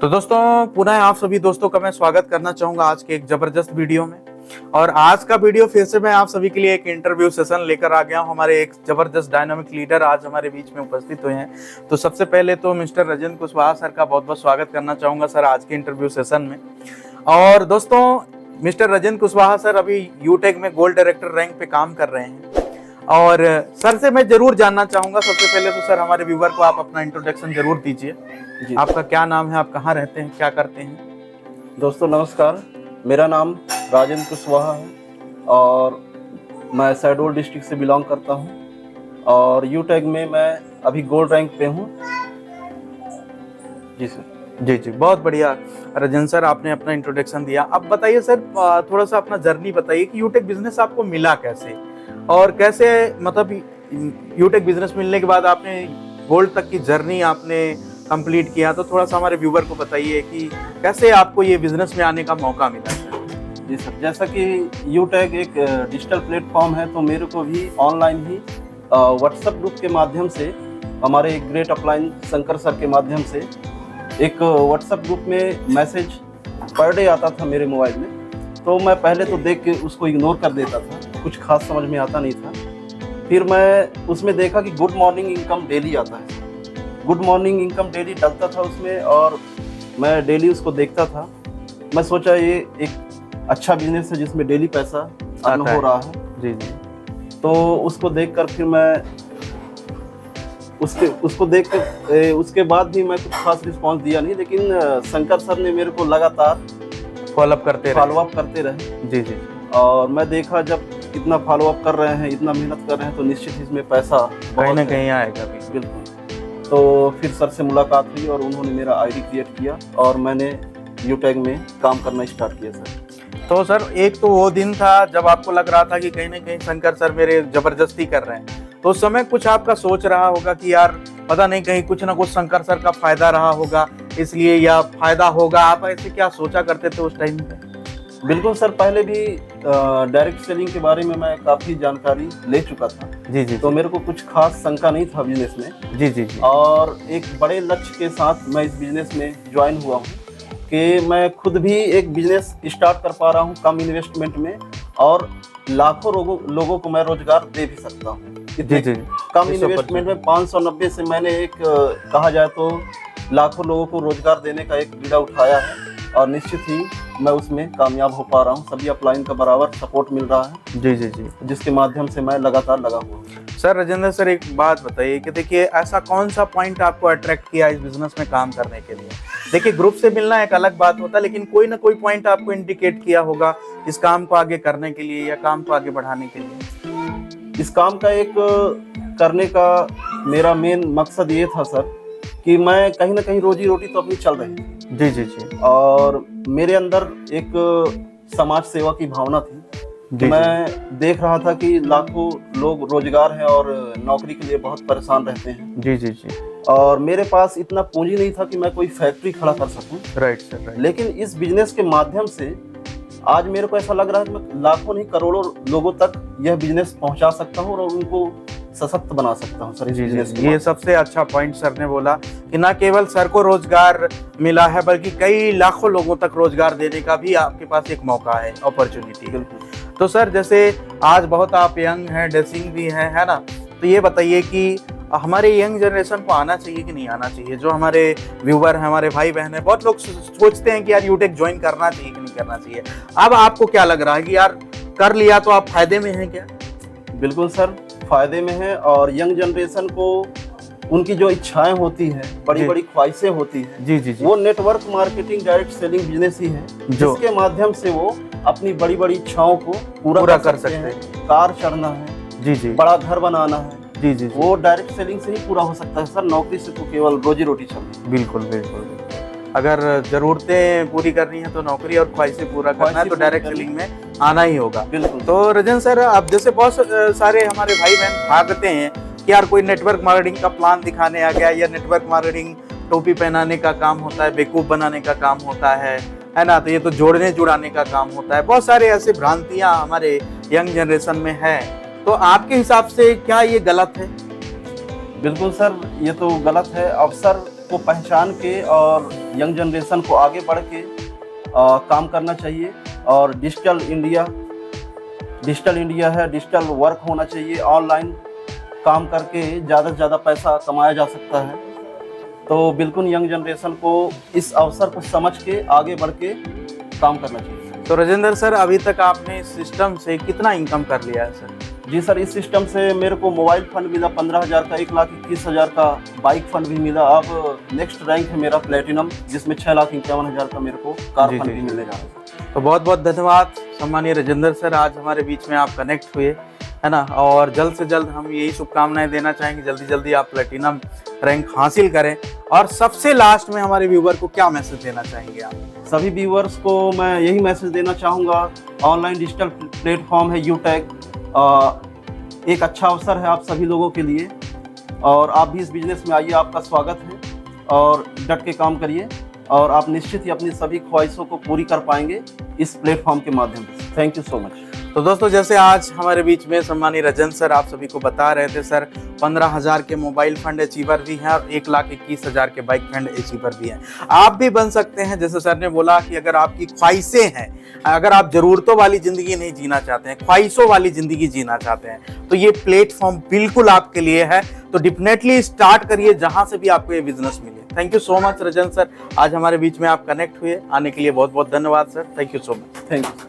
तो दोस्तों पुनः आप सभी दोस्तों का मैं स्वागत करना चाहूंगा आज के एक जबरदस्त वीडियो में। और आज का वीडियो फिर से मैं आप सभी के लिए एक इंटरव्यू सेशन लेकर आ गया हूं। हमारे एक जबरदस्त डायनामिक लीडर आज हमारे बीच में उपस्थित हुए हैं। तो सबसे पहले तो मिस्टर राजेंद्र कुशवाहा सर का बहुत बहुत स्वागत करना चाहूंगा सर आज के इंटरव्यू सेशन में। और दोस्तों मिस्टर राजेंद्र कुशवाहा सर अभी यूटेक में गोल्ड डायरेक्टर रैंक पे काम कर रहे हैं। और सर से मैं जरूर जानना चाहूंगा, सबसे पहले तो सर हमारे व्यूवर को आप अपना इंट्रोडक्शन जरूर दीजिए। आपका क्या नाम है, आप कहाँ रहते हैं, क्या करते हैं? दोस्तों नमस्कार, मेरा नाम राजेंद्र कुशवाहा है और मैं शहडोल डिस्ट्रिक्ट से बिलोंग करता हूं और यूटेक में मैं अभी गोल्ड रैंक पे हूं। जी सर। जी, बहुत बढ़िया राजेंद्र सर, आपने अपना इंट्रोडक्शन दिया। अब बताइए सर थोड़ा सा अपना जर्नी बताइए कि यूटेक बिजनेस आपको मिला कैसे और कैसे, मतलब यूटेक बिजनेस मिलने के बाद आपने गोल्ड तक की जर्नी आपने कंप्लीट किया। तो थोड़ा सा हमारे व्यूवर को बताइए कि कैसे आपको ये बिजनेस में आने का मौका मिला। जी सर, जैसा कि यूटेक एक डिजिटल प्लेटफॉर्म है तो मेरे को भी ऑनलाइन ही व्हाट्सएप ग्रुप के माध्यम से, हमारे ग्रेट अपलाइन शंकर सर के माध्यम से एक व्हाट्सएप ग्रुप में मैसेज पर डे आता था मेरे मोबाइल में। तो मैं पहले तो देख के उसको इग्नोर कर देता था, कुछ खास समझ में आता नहीं था। फिर मैं उसमें देखा कि गुड मॉर्निंग इनकम डेली आता है, गुड मॉर्निंग इनकम डेली डलता था उसमें और मैं डेली उसको देखता था। मैं सोचा ये एक अच्छा बिजनेस है जिसमें डेली पैसा अर्न हो रहा है। जी। तो उसको देखकर फिर मैं उसको देख कर उसके बाद भी मैं कुछ खास रिस्पांस दिया नहीं, लेकिन शंकर सर ने मेरे को लगातार फॉलोअप करते रहे। जी। और मैं देखा जब इतना फॉलोअप कर रहे हैं, इतना मेहनत कर रहे हैं तो निश्चित इसमें पैसा कहीं ना कहीं आएगा। बिल्कुल। तो फिर सर से मुलाकात हुई और उन्होंने मेरा आईडी क्रिएट किया और मैंने यूटेक में काम करना स्टार्ट किया सर। तो सर एक तो वो दिन था जब आपको लग रहा था कि कहीं ना कहीं शंकर सर मेरे जबरदस्ती कर रहे हैं, तो उस समय कुछ आपका सोच रहा होगा कि यार पता नहीं कहीं कुछ ना कुछ शंकर सर का फायदा रहा होगा इसलिए, या फायदा होगा, आप ऐसे क्या सोचा करते थे उस टाइम पे? बिल्कुल सर, पहले भी डायरेक्ट सेलिंग के बारे में मैं काफ़ी जानकारी ले चुका था। जी। तो मेरे को कुछ खास शंका नहीं था बिजनेस में। जी। और एक बड़े लक्ष्य के साथ मैं इस बिजनेस में ज्वाइन हुआ हूँ कि मैं खुद भी एक बिजनेस स्टार्ट कर पा रहा हूँ कम इन्वेस्टमेंट में और लाखों लोगों को मैं रोजगार दे भी सकता हूँ। जी। कम इन्वेस्टमेंट में 590 से मैंने एक कहा जाए तो लाखों लोगों को रोजगार देने का एक बीड़ा उठाया है और निश्चित ही मैं उसमें कामयाब हो पा रहा हूँ। सभी अपलाइन का बराबर सपोर्ट मिल रहा है। जी। जिसके माध्यम से मैं लगातार लगा हुआ हूँ। सर राजेंद्र सर एक बात बताइए कि देखिए ऐसा कौन सा पॉइंट आपको अट्रैक्ट किया इस बिजनेस में काम करने के लिए? देखिए ग्रुप से मिलना एक अलग बात होता है, लेकिन कोई ना कोई पॉइंट आपको इंडिकेट किया होगा इस काम को आगे करने के लिए या काम को आगे बढ़ाने के लिए। इस काम का एक करने का मेरा मेन मकसद ये था सर कि मैं कहीं ना कहीं रोजी रोटी तो अपनी चल रही थी। जी। और मेरे अंदर एक समाज सेवा की भावना थी। मैं देख रहा था कि लाखों लोग रोजगार हैं और नौकरी के लिए बहुत परेशान रहते हैं। जी। और मेरे पास इतना पूंजी नहीं था कि मैं कोई फैक्ट्री खड़ा कर सकूं। Right sir. लेकिन इस बिजनेस के माध्यम से आज मेरे को ऐसा लग रहा है कि मैं लाखों नहीं करोड़ों लोगों तक यह बिजनेस पहुंचा सकता हूं और उनको सशक्त बना सकता हूं सर। जी। ये सबसे अच्छा पॉइंट सर ने बोला कि ना केवल सर को रोजगार मिला है बल्कि कई लाखों लोगों तक रोजगार देने का भी आपके पास एक मौका है, अपॉर्चुनिटी। बिल्कुल। तो सर जैसे आज बहुत आप यंग हैं, डेसिंग भी हैं, है ना, तो ये बताइए कि हमारे यंग जनरेशन को आना चाहिए कि नहीं आना चाहिए? जो हमारे व्यूवर हैं, हमारे भाई बहन हैं, बहुत लोग सोचते हैं कि यार यूटेक ज्वाइन करना चाहिए कि नहीं करना चाहिए। अब आपको क्या लग रहा है कि यार कर लिया तो आप फायदे में हैं क्या? बिल्कुल सर, फायदे में है। और यंग जनरेशन को उनकी जो इच्छाएं होती हैं, बड़ी बड़ी ख्वाहिशें होती हैं, जी। वो network marketing direct selling business ही है जिसके माध्यम से वो अपनी बड़ी बड़ी इच्छाओं को पूरा कर सकते हैं। कार चढ़ना है, जी, बड़ा घर बनाना है, जी, वो डायरेक्ट सेलिंग से ही पूरा हो सकता है सर। नौकरी से तो केवल रोजी रोटी चलती है। बिल्कुल। अगर जरूरतें पूरी करनी है तो नौकरी और ख्वाहिशें पूरा करना है तो डायरेक्ट सेलिंग में आना ही होगा। बिल्कुल। तो राजेंद्र सर अब जैसे बहुत सारे हमारे भाई बहन भागते हैं कि यार कोई नेटवर्क मार्केटिंग का प्लान दिखाने आ गया, या नेटवर्क मार्केटिंग टोपी पहनाने का काम होता है, बेवकूफ बनाने का काम होता है ना, तो ये तो जोड़ने जुड़ाने का काम होता है। बहुत सारे ऐसे भ्रांतियां हमारे यंग जनरेशन में है। तो आपके हिसाब से क्या ये गलत है? बिल्कुल सर, ये तो गलत है। अवसर को पहचान के और यंग जनरेशन को आगे बढ़ के काम करना चाहिए। और डिजिटल इंडिया है, डिजिटल वर्क होना चाहिए। ऑनलाइन काम करके ज़्यादा से ज़्यादा पैसा कमाया जा सकता है। तो बिल्कुल यंग जनरेशन को इस अवसर को समझ के आगे बढ़ के काम करना चाहिए। तो राजेंद्र सर, अभी तक आपने इस सिस्टम से कितना इनकम कर लिया है सर? जी सर, इस सिस्टम से मेरे को मोबाइल फंड मिला 15,000 का, 1,21,000 का बाइक फंड भी मिला। अब नेक्स्ट रैंक है मेरा प्लेटिनम, जिसमें 6,51,000 का मेरे को कार फंड भी मिलने जा रहा है। तो बहुत बहुत धन्यवाद सम्मानीय राजेंद्र सर, आज हमारे बीच में आप कनेक्ट हुए, है ना। और जल्द से जल्द हम यही शुभकामनाएं देना चाहेंगे, जल्दी जल्दी आप प्लेटिनम रैंक हासिल करें। और सबसे लास्ट में हमारे व्यूवर को क्या मैसेज देना चाहेंगे आप? सभी व्यूवर्स को मैं यही मैसेज देना चाहूँगा, ऑनलाइन डिजिटल प्लेटफॉर्म है यूटैग, एक अच्छा अवसर है आप सभी लोगों के लिए। और आप भी इस बिजनेस में आइए, आपका स्वागत है। और डट के काम करिए और आप निश्चित ही अपनी सभी ख्वाहिशों को पूरी कर पाएंगे इस प्लेटफॉर्म के माध्यम से। Thank you so much. तो दोस्तों, जैसे आज हमारे बीच में सम्मानीय राजेंद्र सर आप सभी को बता रहे थे, सर 15,000 के मोबाइल फंड अचीवर भी हैं और 1,21,000 के बाइक फंड अचीवर भी हैं। आप भी बन सकते हैं। जैसे सर ने बोला कि अगर आपकी ख्वाहिशें हैं, अगर आप जरूरतों वाली जिंदगी नहीं जीना चाहते हैं, ख्वाहिशों वाली जिंदगी जीना चाहते हैं, तो ये प्लेटफॉर्म बिल्कुल आपके लिए है। तो डेफिनेटली स्टार्ट करिए जहां से भी आपको ये बिजनेस मिले। Thank you so much Rajendra sir, आज हमारे बीच में आप कनेक्ट हुए। आने के लिए बहुत बहुत धन्यवाद sir. Thank you so much. Thank you.